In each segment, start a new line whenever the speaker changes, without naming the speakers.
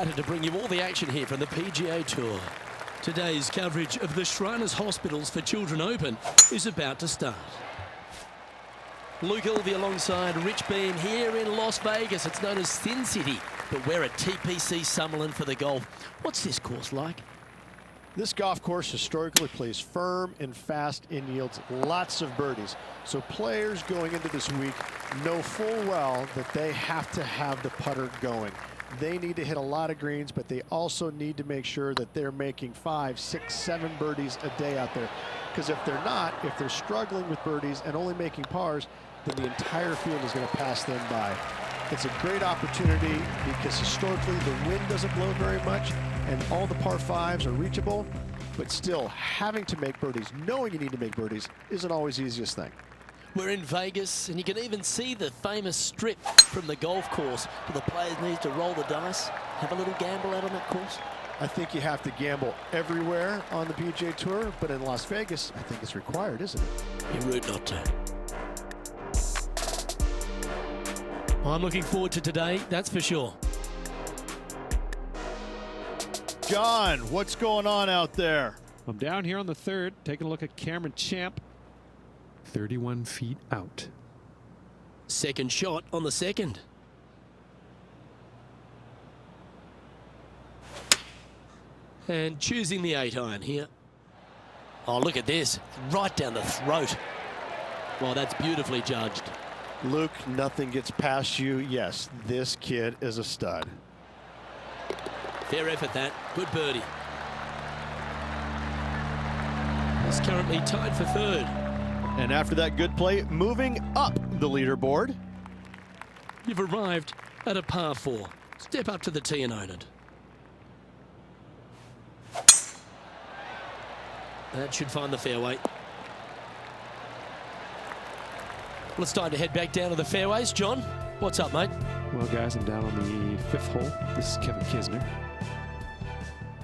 excited to bring you all the action here from the PGA Tour. Today's coverage of the Shriners Hospitals for Children Open is about to start. Luke Ilvey alongside Rich Beam here in Las Vegas. It's known as Sin City, but we're at TPC Summerlin for the golf. What's this course like?
This golf course historically plays firm and fast and yields lots of birdies. So players going into this week know full well that they have to have the putter going. They need to hit a lot of greens, but they also need to make sure that they're making 5, 6, 7 birdies a day out there. Because if they're not, if they're struggling with birdies and only making pars, then the entire field is going to pass them by. It's a great opportunity because historically the wind doesn't blow very much and all the par 5s are reachable, but still having to make birdies, knowing you need to make birdies, isn't always the easiest thing.
We're in Vegas, and you can even see the famous strip from the golf course. Do the players need to roll the dice, have a little gamble out on that course?
I think you have to gamble everywhere on the PGA Tour, but in Las Vegas, I think it's required, isn't it?
You're rude not to. I'm looking forward to today, that's for sure.
John, what's going on out there?
I'm down here on the third, taking a look at Cameron Champ. 31 feet out.
Second shot on the second. And choosing the 8-iron here. Oh, look at this. Right down the throat. Well, that's beautifully judged.
Luke, nothing gets past you. Yes, this kid is a stud.
Fair effort, that. Good birdie. He's currently tied for third.
And after that good play, moving up the leaderboard.
You've arrived at a par 4. Step up to the tee and own it. That should find the fairway. Well, it's time to head back down to the fairways. John, what's up, mate?
Well, guys, I'm down on the 5th hole. This is Kevin Kisner.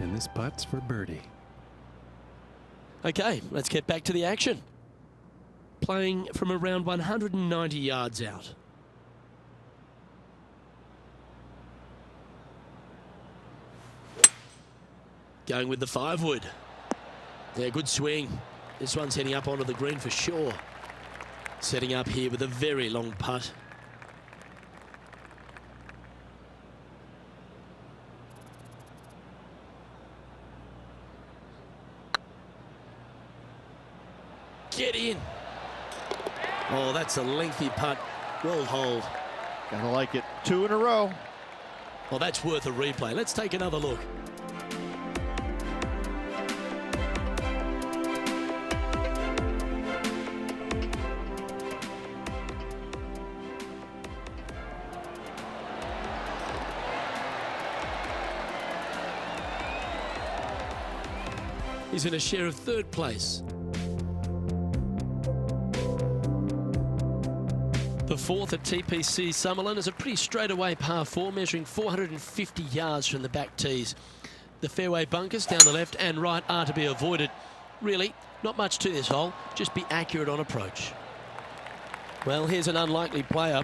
And this putt's for birdie.
Okay, let's get back to the action. Playing from around 190 yards out. Going with the 5-wood. Yeah, good swing. This one's heading up onto the green for sure. Setting up here with a very long putt. Get in. Oh, that's a lengthy putt. Well holed.
Gotta like it. 2 in a row.
Well, that's worth a replay. Let's take another look. He's in a share of third place. The 4th at TPC Summerlin is a pretty straightaway par 4, measuring 450 yards from the back tees. The fairway bunkers down the left and right are to be avoided. Really, not much to this hole, just be accurate on approach. Well, here's an unlikely player.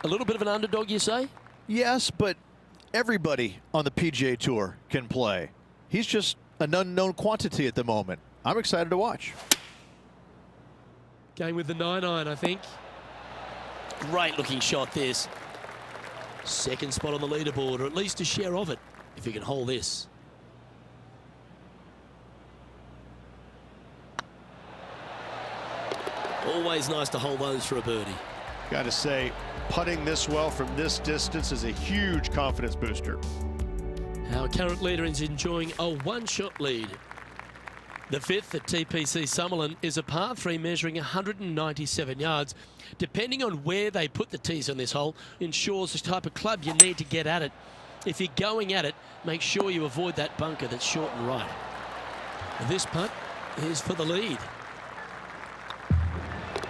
A little bit of an underdog, you say?
Yes, but everybody on the PGA Tour can play. He's just an unknown quantity at the moment. I'm excited to watch.
Going with the 9-iron, I think. Great looking shot, this. Second spot on the leaderboard, or at least a share of it, if you can hold this. Always nice to hold those for a birdie.
Got to say, putting this well from this distance is a huge confidence booster.
Our current leader is enjoying a 1-shot lead. The 5th at TPC Summerlin is a par 3 measuring 197 yards. Depending on where they put the tees on this hole ensures the type of club you need to get at it. If you're going at it, make sure you avoid that bunker that's short and right. This putt is for the lead.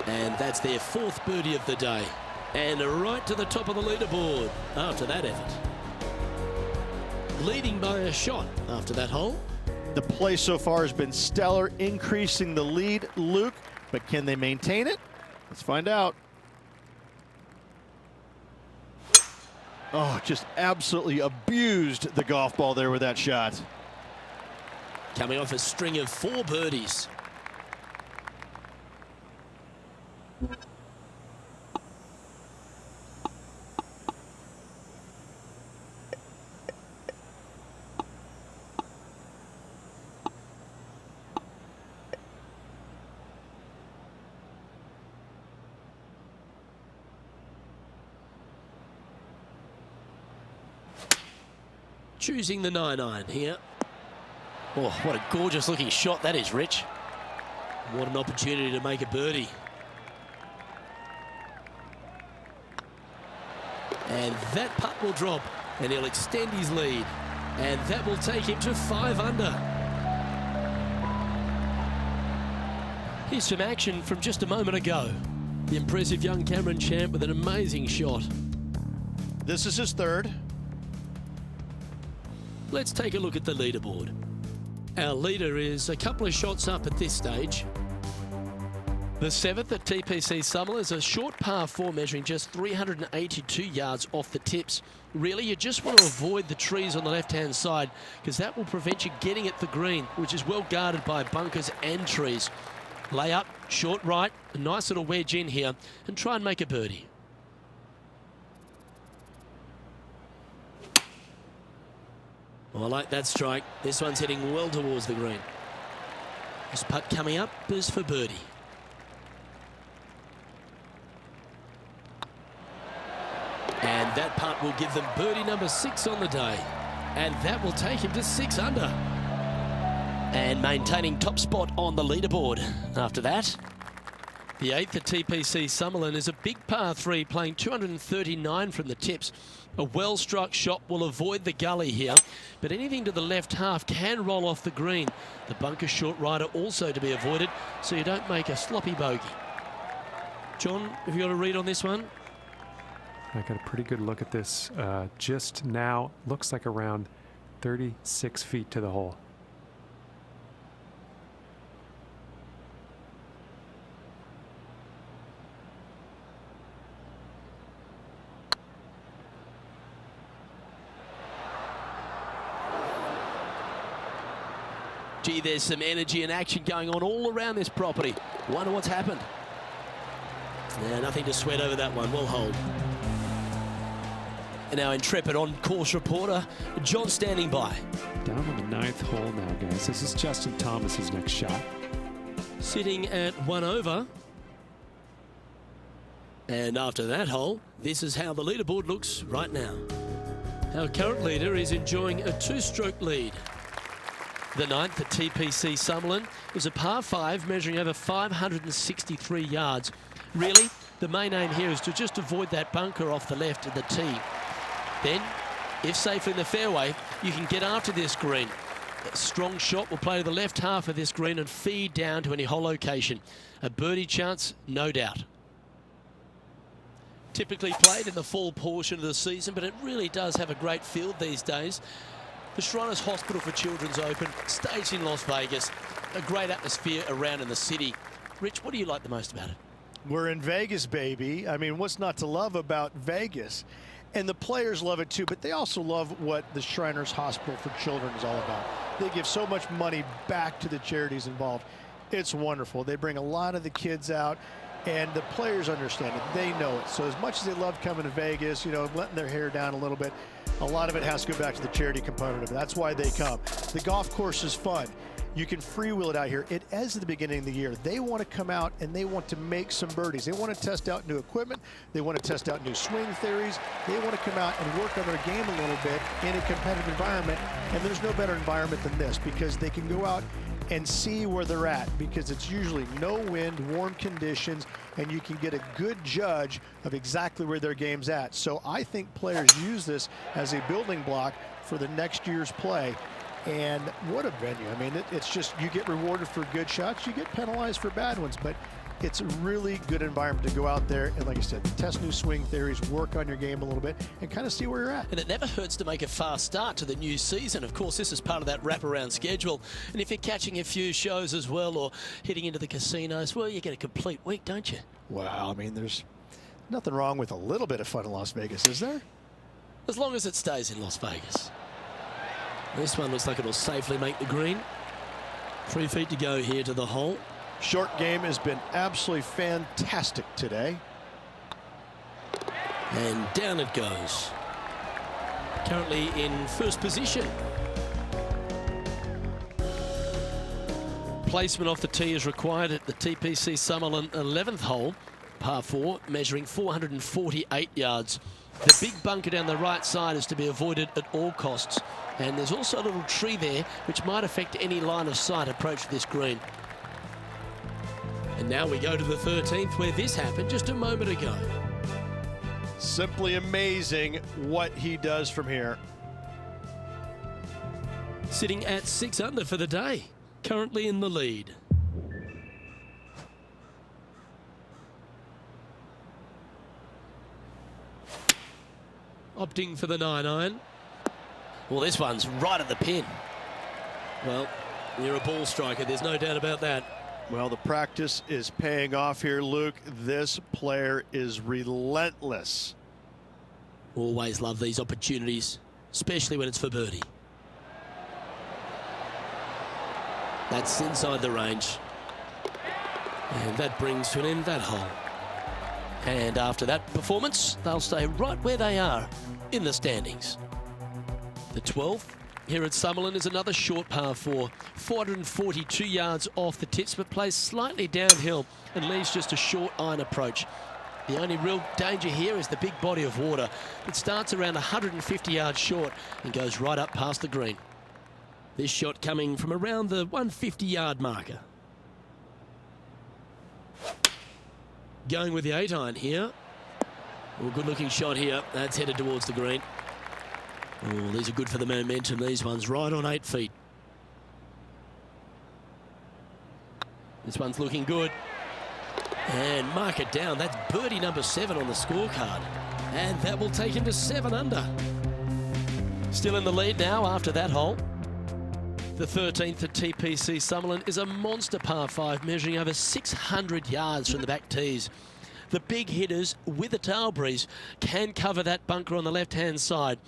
And that's their 4th birdie of the day. And right to the top of the leaderboard after that effort. Leading by a shot after that hole.
The play so far has been stellar, increasing the lead, Luke, but can they maintain it? Let's find out. Oh, just absolutely abused the golf ball there with that shot.
Coming off a string of 4 birdies. Choosing the 9-iron here. Oh, what a gorgeous looking shot that is, Rich. What an opportunity to make a birdie. And that putt will drop, and he'll extend his lead. And that will take him to 5 under. Here's some action from just a moment ago. The impressive young Cameron Champ with an amazing shot.
This is his 3rd.
Let's take a look at the leaderboard. Our leader is a couple of shots up at this stage. The 7th at TPC Summerlin is a short par 4 measuring just 382 yards off the tips. Really, you just want to avoid the trees on the left-hand side because that will prevent you getting at the green, which is well guarded by bunkers and trees. Lay up, short right, a nice little wedge in here, and try and make a birdie. Well, I like that strike. This one's heading well towards the green. This putt coming up is for birdie. And that putt will give them birdie number 6 on the day. And that will take him to 6 under. And maintaining top spot on the leaderboard. After that, the 8th at TPC Summerlin is a big par 3 playing 239 from the tips. A well-struck shot will avoid the gully here, but anything to the left half can roll off the green. The bunker short rider also to be avoided, so you don't make a sloppy bogey. John, have you got a read on this one?
I got a pretty good look at this. Just now, looks like around 36 feet to the hole.
Gee, there's some energy and action going on all around this property. Wonder what's happened. Yeah, nothing to sweat over that one. We'll hold. And our intrepid on-course reporter, John, standing by.
Down on the 9th hole now, guys. This is Justin Thomas's next shot.
Sitting at 1 over. And after that hole, this is how the leaderboard looks right now. Our current leader is enjoying a 2-stroke lead. The 9th at TPC Summerlin is a par 5 measuring over 563 yards. Really, the main aim here is to just avoid that bunker off the left of the tee. Then, if safely in the fairway, you can get after this green. A strong shot will play to the left half of this green and feed down to any hole location. A birdie chance, no doubt. Typically played in the fall portion of the season, but it really does have a great field these days. The Shriners Hospital for Children's Open, staged in Las Vegas, a great atmosphere around in the city. Rich, what do you like the most about it?
We're in Vegas, baby. I mean, what's not to love about Vegas? And the players love it too, but they also love what the Shriners Hospital for Children is all about. They give so much money back to the charities involved. It's wonderful. They bring a lot of the kids out, and the players understand it. They know it. So as much as they love coming to Vegas, you know, letting their hair down a little bit, a lot of it has to go back to the charity component of it. That's why they come. The golf course is fun. You can freewheel it out here. It is at the beginning of the year. They want to come out and they want to make some birdies. They want to test out new equipment. They want to test out new swing theories. They want to come out and work on their game a little bit in a competitive environment. And there's no better environment than this because they can go out and see where they're at because it's usually no wind, warm conditions, and you can get a good judge of exactly where their game's at. So I think players use this as a building block for the next year's play. And what a venue. I mean, it's just, you get rewarded for good shots, you get penalized for bad ones, but it's a really good environment to go out there and, like I said, test new swing theories, work on your game a little bit, and kind of see where you're at.
And it never hurts to make a fast start to the new season. Of course, this is part of that wraparound schedule. And if you're catching a few shows as well or hitting into the casinos, well, you get a complete week, don't you?
Well, I mean, there's nothing wrong with a little bit of fun in Las Vegas, is there?
as long as it stays in Las Vegas. This one looks like it'll safely make the green. 3 feet to go here to the hole.
Short game has been absolutely fantastic today.
And down it goes. Currently in first position. Placement off the tee is required at the TPC Summerlin 11th hole, par 4, measuring 448 yards. The big bunker down the right side is to be avoided at all costs. And there's also a little tree there which might affect any line of sight approach to this green. And now we go to the 13th, where this happened just a moment ago.
Simply amazing what he does from here.
Sitting at 6 under for the day, currently in the lead. Opting for the 9-iron. Well, this one's right at the pin. Well, you're a ball striker, there's no doubt about that.
Well, the practice is paying off here, Luke. This player is relentless.
Always love these opportunities, especially when it's for birdie. That's inside the range. And that brings to an end that hole. And after that performance, they'll stay right where they are in the standings. The 12th here at Summerlin is another short par 4, 442 yards off the tips, but plays slightly downhill and leaves just a short iron approach. The only real danger here is the big body of water. It starts around 150 yards short and goes right up past the green. This shot coming from around the 150-yard marker. Going with the 8-iron here. Well, good-looking shot here. That's headed towards the green. Oh, these are good for the momentum. These ones right on 8 feet. This one's looking good. And mark it down. That's birdie number 7 on the scorecard. And that will take him to 7 under. Still in the lead now after that hole. The 13th at TPC Summerlin is a monster par 5, measuring over 600 yards from the back tees. The big hitters with a tail breeze can cover that bunker on the left-hand side.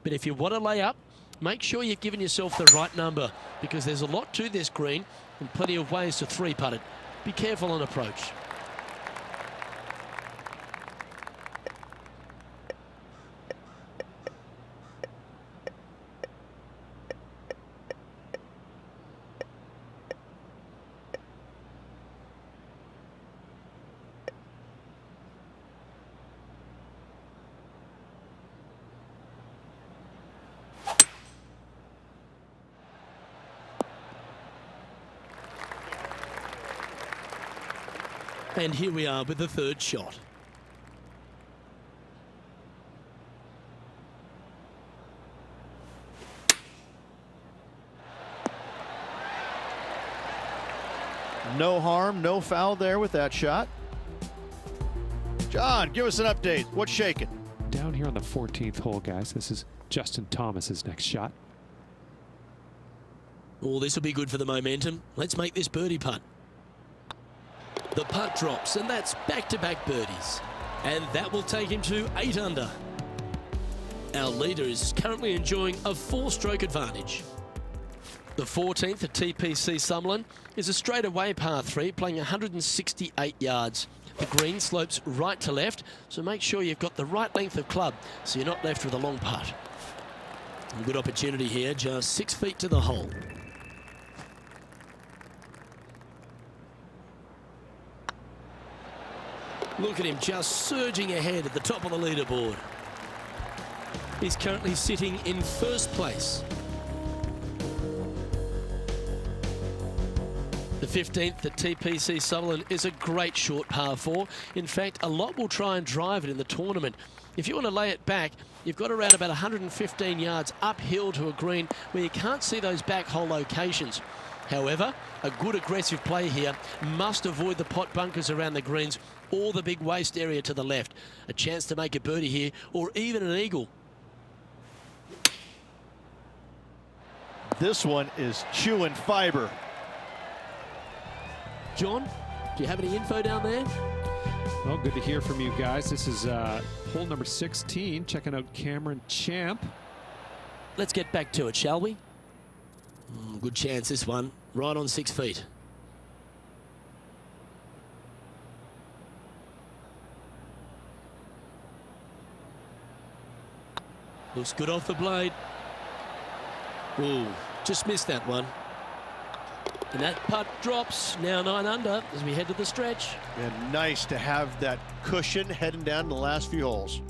But if you want to lay up, make sure you've given yourself the right number, because there's a lot to this green and plenty of ways to 3-putt it. Be careful on approach. And here we are with the 3rd shot.
No harm, no foul there with that shot. John, give us an update. What's shaking?
Down here on the 14th hole, guys. This is Justin Thomas's next shot.
Oh, this will be good for the momentum. Let's make this birdie putt. The putt drops, and that's back-to-back birdies. And that will take him to 8 under. Our leader is currently enjoying a 4-stroke advantage. The 14th at TPC Summerlin is a straightaway par 3, playing 168 yards. The green slopes right to left, so make sure you've got the right length of club so you're not left with a long putt. A good opportunity here, just 6 feet to the hole. Look at him just surging ahead at the top of the leaderboard. He's currently sitting in first place. The 15th at TPC Summerlin is a great short par 4. In fact, a lot will try and drive it in the tournament. If you want to lay it back, you've got around about 115 yards uphill to a green where you can't see those back hole locations. However, a good aggressive play here must avoid the pot bunkers around the greens or the big waste area to the left. A chance to make a birdie here or even an eagle.
This one is chewing fiber.
John, do you have any info down there?
Well, good to hear from you guys. This is hole number 16. Checking out Cameron Champ.
Let's get back to it, shall we? Good chance this one. Right on 6 feet. Looks good off the blade. Ooh, just missed that one. And that putt drops, now 9 under as we head to the stretch.
And nice to have that cushion heading down to the last few holes.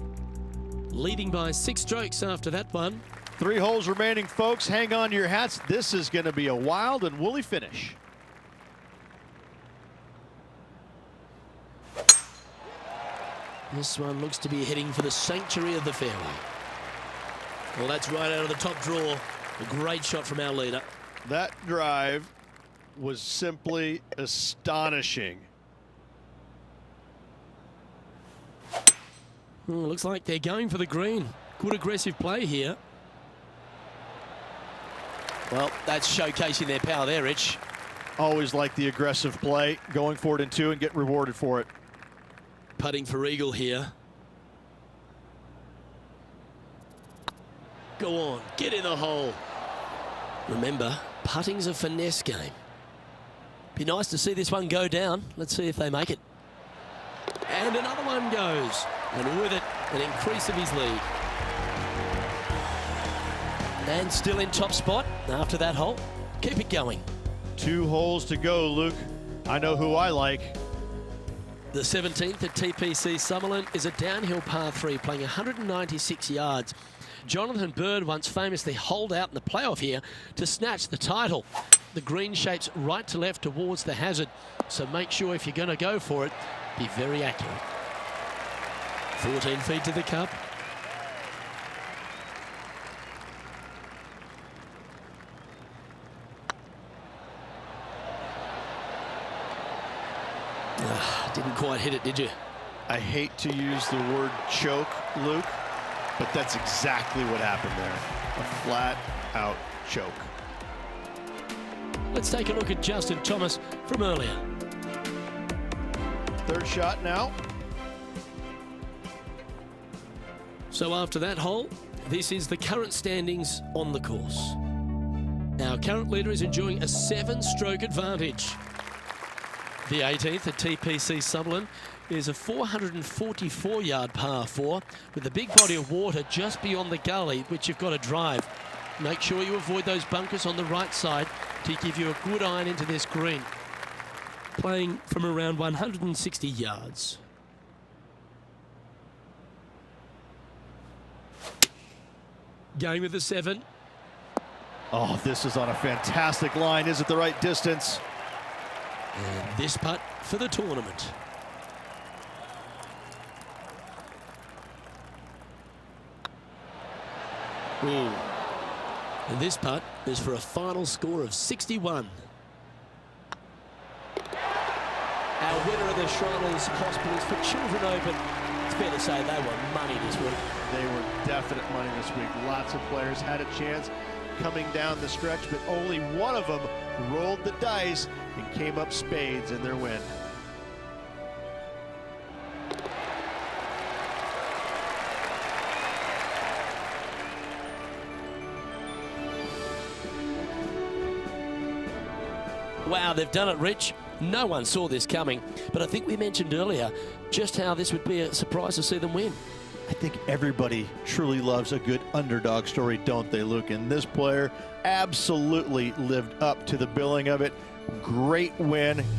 Leading by 6 strokes after that one.
3 holes remaining, folks. Hang on to your hats. This is going to be a wild and woolly finish.
This one looks to be heading for the sanctuary of the fairway. Well, that's right out of the top draw. A great shot from our leader.
That drive was simply astonishing.
Looks like they're going for the green. Good aggressive play here. Well, that's showcasing their power there, Rich.
Always like the aggressive play, going for it in 2 and get rewarded for it.
Putting for eagle here. Go on, get in the hole. Remember, putting's a finesse game. Be nice to see this one go down. Let's see if they make it. And another one goes. And with it, an increase of his lead. And still in top spot after that hole. Keep it going.
2 holes to go, Luke. I know who I like.
The 17th at TPC Summerlin is a downhill par 3 playing 196 yards. Jonathan Bird once famously holed out in the playoff here to snatch the title. The green shapes right to left towards the hazard, so make sure if you're going to go for it, be very accurate. 14 feet to the cup. Didn't quite hit it, did you?
I hate to use the word choke, Luke, but that's exactly what happened there. A flat-out choke.
Let's take a look at Justin Thomas from earlier.
3rd shot now.
So after that hole, this is the current standings on the course. Our current leader is enjoying a 7-stroke advantage. The 18th at TPC Summerlin is a 444-yard par 4 with a big body of water just beyond the gully, which you've got to drive. Make sure you avoid those bunkers on the right side to give you a good iron into this green. Playing from around 160 yards. Going with the 7.
Oh, this is on a fantastic line. Is it the right distance?
And this putt for the tournament. Ooh. And this putt is for a final score of 61. Our winner of the Shriners Hospitals for Children Open. It's fair to say they were money this week.
They were definite money this week. Lots of players had a chance coming down the stretch, but only one of them rolled the dice and came up spades in their win.
Wow, they've done it, Rich. No one saw this coming, but I think we mentioned earlier just how this would be a surprise to see them win.
I think everybody truly loves a good underdog story, don't they, Luke? And this player absolutely lived up to the billing of it. Great win.